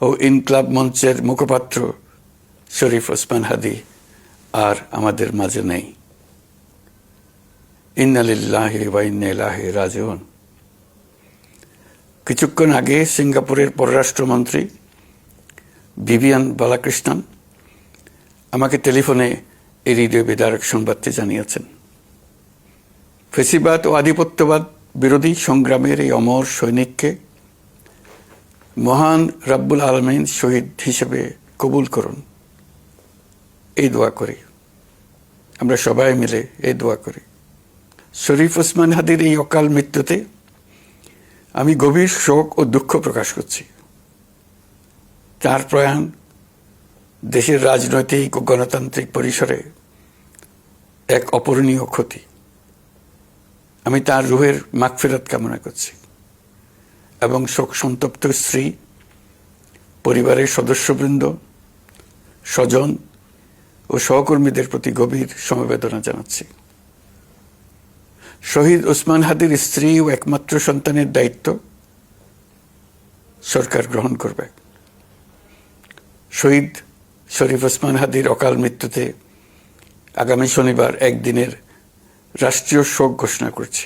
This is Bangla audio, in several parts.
ও ইনকলাব মঞ্চের মুখপাত্র শরীফ ওসমান হাদী আর আমাদের মাঝে নেই। ইন্না লিল্লাহি ওয়া ইন্না ইলাইহি রাজিউন। কিছুক্ষণ আগে সিঙ্গাপুরের পররাষ্ট্রমন্ত্রী ভিভিয়ান বালাকৃষ্ণন আমাকে টেলিফোনে এই হৃদয় বিদারক সংবাদটি জানিয়েছেন। ফেসিবাদ ও আধিপত্যবাদ বিরোধী সংগ্রামের এই অমর সৈনিককে মহান রাব্বুল আলামিন শহীদ হিসেবে কবুল করুন, এই দোয়া করি। আমরা সবাই মিলে এই দোয়া করি। শরীফ ওসমান হাদীর এই অকাল মৃত্যুতে আমি গভীর শোক ও দুঃখ প্রকাশ করছি। তার প্রয়াণ দেশের রাজনৈতিক ও গণতান্ত্রিক পরিসরে এক অপূরণীয় ক্ষতি। আমি তার রুহের মাগফিরাত কামনা করছি এবং শোক সন্তপ্ত স্ত্রী, পরিবারের সদস্যবৃন্দ, স্বজন ও সহকর্মীদের প্রতি গভীর সমবেদনা জানাচ্ছি। শহীদ ওসমান হাদীর স্ত্রী ও একমাত্র সন্তানের দায়িত্ব সরকার গ্রহণ করবে। শহীদ শরীফ ওসমান হাদীর অকাল মৃত্যুতে আগামী শনিবার একদিনের রাষ্ট্রীয় শোক ঘোষণা করছি।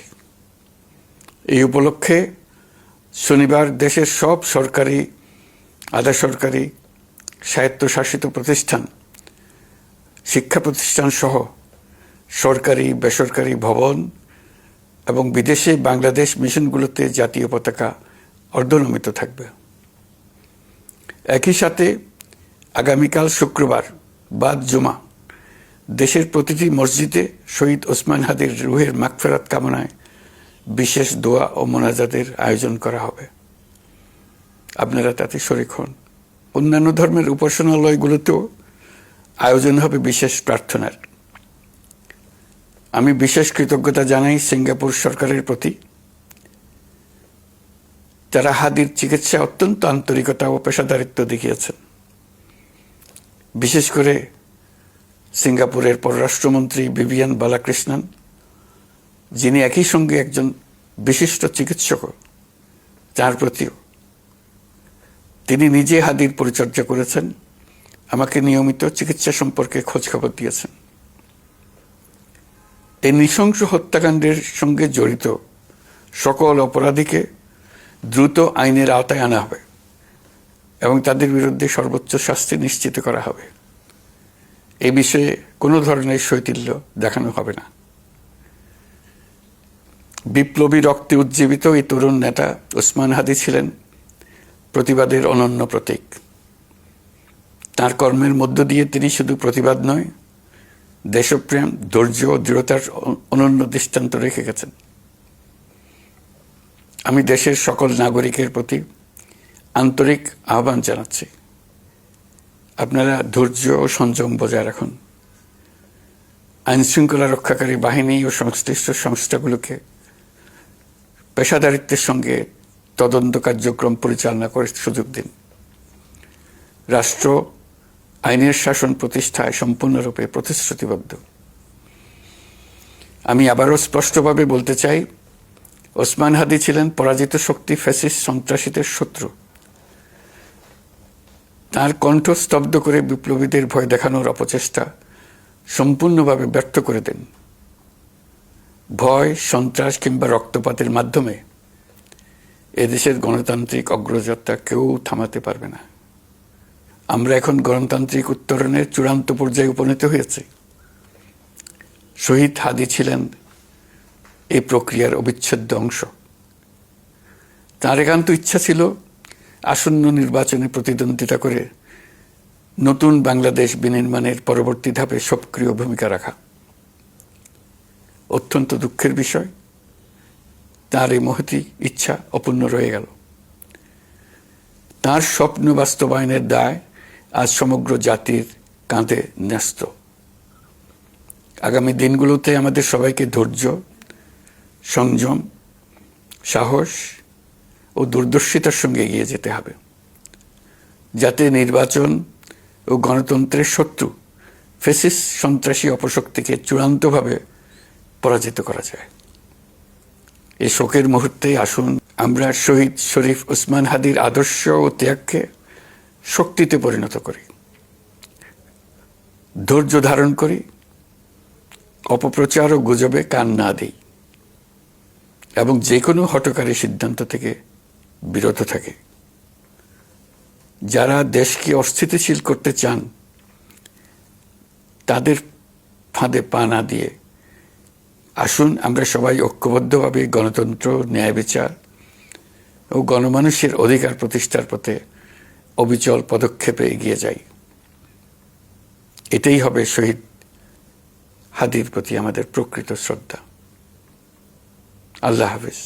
এই উপলক্ষে শনিবার দেশের সব সরকারি, আধা সরকারি, স্বায়ত্তশাসিত প্রতিষ্ঠান, শিক্ষা প্রতিষ্ঠান সহ সরকারি বেসরকারি ভবন এবং বিদেশে বাংলাদেশ মিশনগুলোতে জাতীয় পতাকা অর্ধনমিত থাকবে। একই সাথে আগামীকাল শুক্রবার বাদ জুমা দেশের প্রতিটি মসজিদে শহীদ ওসমান হাদীর রুহের মাগফিরাত কামনায় বিশেষ দোয়া ও মোনাজাতের আয়োজন করা হবে। আপনারা তাতে শরীক হন। অন্যান্য ধর্মের উপাসনালয়গুলোতেও আয়োজন হবে বিশেষ প্রার্থনার। আমি বিশেষ কৃতজ্ঞতা জানাই সিঙ্গাপুর সরকারের প্রতি। যারা হাদীর চিকিৎসায় অত্যন্ত আন্তরিকতা ও পেশাদারিত্ব দেখিয়েছেন। বিশেষ করে সিঙ্গাপুরের পররাষ্ট্রমন্ত্রী ভিভিয়ান বালাকৃষ্ণন, যিনি একই সঙ্গে একজন বিশিষ্ট চিকিৎসক, তার প্রতিও। তিনি নিজে হাদীর পরিচর্যা করেছেন, আমাকে নিয়মিত চিকিৎসা সম্পর্কে খোঁজখবর দিয়েছেন। এই নৃশংস হত্যাকাণ্ডের সঙ্গে জড়িত সকল অপরাধীকে দ্রুত আইনের আওতায় আনা হবে এবং তাদের বিরুদ্ধে সর্বোচ্চ শাস্তি নিশ্চিত করা হবে। এই বিষয়ে কোনো ধরনের শৈথিল্য দেখানো হবে না। বিপ্লবী রক্তে উজ্জীবিত এই তরুণ নেতা ওসমান হাদী ছিলেন প্রতিবাদের অনন্য প্রতীক। তার কর্মের মধ্য দিয়ে তিনি শুধু প্রতিবাদ নয়, দেশপ্রেম, ধৈর্য ও দৃঢ়তার অনন্য দৃষ্টান্ত রেখে গেছেন। আমি দেশের সকল নাগরিকের প্রতি আন্তরিক আহ্বান জানাচ্ছি, আপনারা ধৈর্য ও সংযম বজায় রাখুন। আইনশৃঙ্খলা রক্ষাকারী বাহিনী ও সংশ্লিষ্ট সংস্থাগুলোকে পেশাদারিত্বের সঙ্গে তদন্ত কার্যক্রম পরিচালনা করে সুযোগ দিন। রাষ্ট্র আইনের শাসন প্রতিষ্ঠায় সম্পূর্ণরূপে প্রতিশ্রুতিবদ্ধ। আমি আবারও স্পষ্টভাবে বলতে চাই, ওসমান হাদী ছিলেন পরাজিত শক্তি ফ্যাসিস্ট সন্ত্রাসীদের শত্রু। তার কণ্ঠ স্তব্ধ করে বিপ্লবীদের ভয় দেখানোর অপচেষ্টা সম্পূর্ণভাবে ব্যর্থ করে দেন। ভয়, সন্ত্রাস কিংবা রক্তপাতের মাধ্যমে এদেশের গণতান্ত্রিক অগ্রযাত্রা কেউ থামাতে পারবে না। আমরা এখন গণতান্ত্রিক উত্তরণের চূড়ান্ত পর্যায়ে উপনীত হয়েছি। শহীদ হাদী ছিলেন এই প্রক্রিয়ার অবিচ্ছেদ্য অংশ। তার একান্ত ইচ্ছা ছিল আসন্ন নির্বাচনে প্রতিদ্বন্দ্বিতা করে নতুন বাংলাদেশ বিনির্মাণের পরবর্তী ধাপে সক্রিয় ভূমিকা রাখা। অত্যন্ত দুঃখের বিষয়, তার এই মহতী ইচ্ছা অপূর্ণ রয়ে গেল। তার স্বপ্ন বাস্তবায়নের দায় আজ সমগ্র জাতির কাঁধে ন্যস্ত। আগামী দিনগুলোতে আমাদের সবাইকে ধৈর্য, সংযম, সাহস ও দূরদর্শিতার সঙ্গে এগিয়ে যেতে হবে, যাতে নির্বাচন ও গণতন্ত্রের শত্রু ফ্যাসিস্ট সন্ত্রাসী অপশক্তিকে চূড়ান্তভাবে পরাজিত করা যায়। এই শোকের মুহূর্তে আসুন আমরা শহীদ শরীফ ওসমান হাদীর আদর্শ ও ত্যাগকে শক্তিতে পরিণত করি, ধৈর্য ধারণ করি, অপপ্রচার ও গুজবে কান না দিই এবং যে কোনো হঠকারী সিদ্ধান্ত থেকে বিরত থাকে। যারা দেশকে অস্থিতিশীল করতে চান তাদের ফাঁদে পা না দিয়ে আসুন আমরা সবাই ঐক্যবদ্ধভাবে গণতন্ত্র, ন্যায় বিচার ও গণমানুষের অধিকার প্রতিষ্ঠার পথে অবিচল পদক্ষেপে এগিয়ে যাই। এটাই হবে শহীদ হাদির প্রতি আমাদের প্রকৃত শ্রদ্ধা। আল্লাহ হাফেজ।